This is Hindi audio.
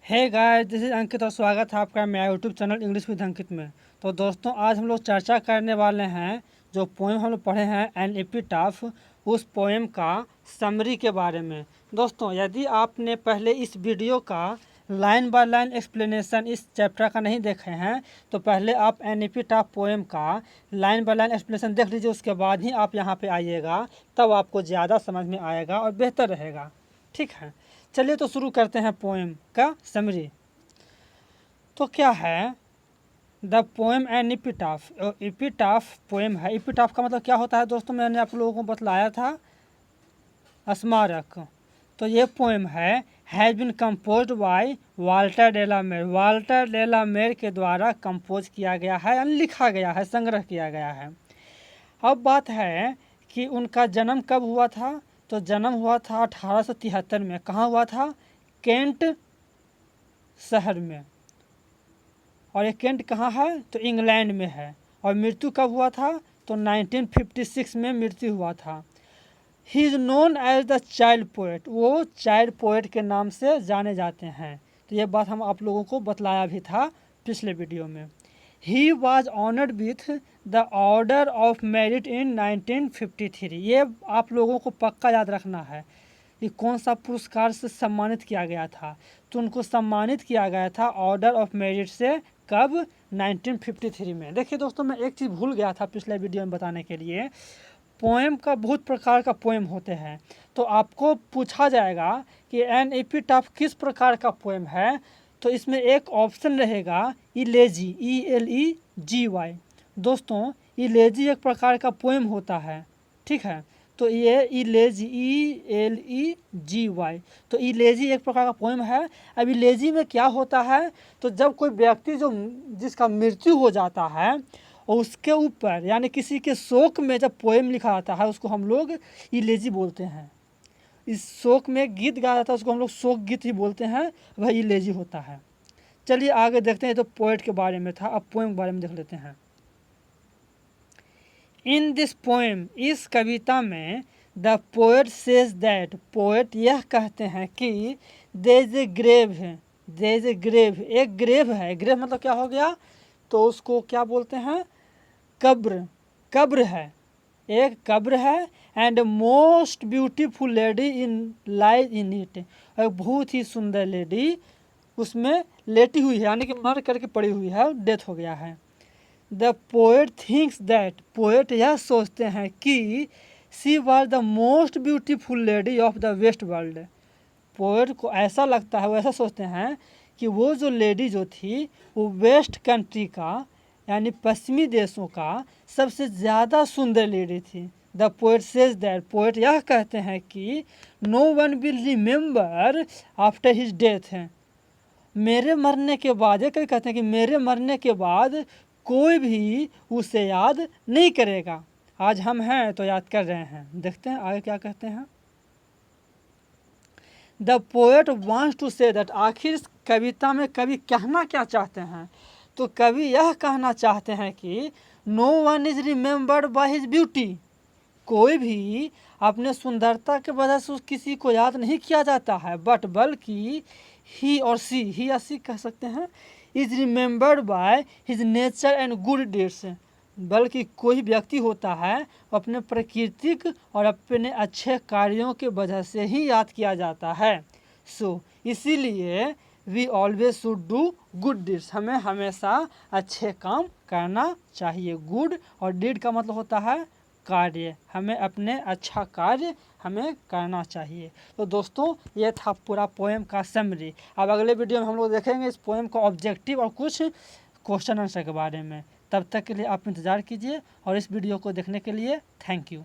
हे गाइस, दिस इज अंकित और स्वागत है आपका मेरा यूट्यूब चैनल इंग्लिश विद अंकित में। तो दोस्तों, आज हम लोग चर्चा करने वाले हैं जो पोएम हम लोग पढ़े हैं एन एपिटाफ, उस पोएम का समरी के बारे में। दोस्तों, यदि आपने पहले इस वीडियो का लाइन बाय लाइन एक्सप्लेनेशन इस चैप्टर का नहीं देखे हैं तो पहले आप एन एपिटाफ पोएम का लाइन बाय लाइन एक्सप्लेनेशन देख लीजिए, उसके बाद ही आप यहाँ पे आइएगा, तब आपको ज़्यादा समझ में आएगा और बेहतर रहेगा। ठीक है, चलिए तो शुरू करते हैं पोएम का समरी। तो क्या है the poem an epitaph. Epitaph poem है। एपिटाफ का मतलब क्या होता है दोस्तों, मैंने आप लोगों को बतलाया था, स्मारक। तो ये पोएम है has been composed by Walter de la Mare. Walter de la Mare के द्वारा कंपोज किया गया है यानी लिखा गया है, संग्रह किया गया है। अब बात है कि उनका जन्म कब हुआ था। तो जन्म हुआ था 1873 में। कहाँ हुआ था? केंट शहर में। और ये केंट कहाँ है? तो इंग्लैंड में है। और मृत्यु कब हुआ था? तो 1956 में मृत्यु हुआ था। He is known as the child poet. वो चाइल्ड पोएट के नाम से जाने जाते हैं। तो ये बात हम आप लोगों को बतलाया भी था पिछले वीडियो में। He was honoured with the order of merit in 1953। ये आप लोगों को पक्का याद रखना है कि कौन सा पुरस्कार से सम्मानित किया गया था। तो उनको सम्मानित किया गया था ऑर्डर ऑफ मेरिट से। कब? 1953 में। देखिए दोस्तों, मैं एक चीज़ भूल गया था पिछले वीडियो में बताने के लिए। पोएम का बहुत प्रकार का पोएम होते हैं। तो आपको पूछा जाएगा कि एन एपिटाफ किस प्रकार का पोएम है, तो इसमें एक ऑप्शन रहेगा इलेजी, ELEGY। दोस्तों, इलेजी एक प्रकार का पोएम होता है। ठीक है, तो ये इलेजी, ELEGY। तो इलेजी एक प्रकार का पोएम है। अब इलेजी में क्या होता है, तो जब कोई व्यक्ति जिसका मृत्यु हो जाता है और उसके ऊपर यानी किसी के शोक में जब पोएम लिखा जाता है उसको हम लोग इलेजी बोलते हैं। इस शोक में गीत गाया जाता है उसको हम लोग शोक गीत ही बोलते हैं, वह इलेजी होता है। चलिए आगे देखते हैं। तो पोएट के बारे में था, अब पोएम के बारे में देख लेते हैं। इन दिस पोएम, इस कविता में, the poet says that, poet यह कहते हैं कि देयर इज ए ग्रेव है। देयर इज ए ग्रेव, एक ग्रेव है। ग्रेव मतलब क्या हो गया, तो उसको क्या बोलते हैं? कब्र। कब्र है, एक कब्र है। And most beautiful lady in lies in it. एक बहुत ही सुंदर लेडी उसमें लेटी हुई है, यानी कि मर करके पड़ी हुई है, डेथ हो गया है। The poet thinks that, poet यह सोचते हैं कि she was the most beautiful lady of the west world. Poet को ऐसा लगता है, वो ऐसा सोचते हैं कि वो जो लेडी जो थी वो वेस्ट कंट्री का यानी पश्चिमी देशों का सबसे ज़्यादा सुंदर लेडी थी। The poet says that, poet यह कहते हैं कि no one will remember after his death है। मेरे मरने के बाद, ये कभी कहते हैं कि मेरे मरने के बाद कोई भी उसे याद नहीं करेगा। आज हम हैं तो याद कर रहे हैं। देखते हैं आगे क्या कहते हैं। The poet wants to say that, आखिर इस कविता में कवि कहना क्या चाहते हैं, तो कवि यह कहना चाहते हैं कि no one is remembered by his beauty. कोई भी अपने सुंदरता के वजह से किसी को याद नहीं किया जाता है, बट बल्कि ही और सी, ही या सी कह सकते हैं, is remembered by his nature and good deeds. बल्कि कोई व्यक्ति होता है अपने प्राकृतिक और अपने अच्छे कार्यों के वजह से ही याद किया जाता है। सो इसीलिए we always should do good deeds, हमें हमेशा अच्छे काम करना चाहिए। गुड और डीड का मतलब होता है कार्य, हमें अपने अच्छा कार्य हमें करना चाहिए। तो दोस्तों, ये था पूरा पोएम का समरी। अब अगले वीडियो में हम लोग देखेंगे इस पोएम का ऑब्जेक्टिव और कुछ क्वेश्चन आंसर के बारे में। तब तक के लिए आप इंतज़ार कीजिए और इस वीडियो को देखने के लिए थैंक यू।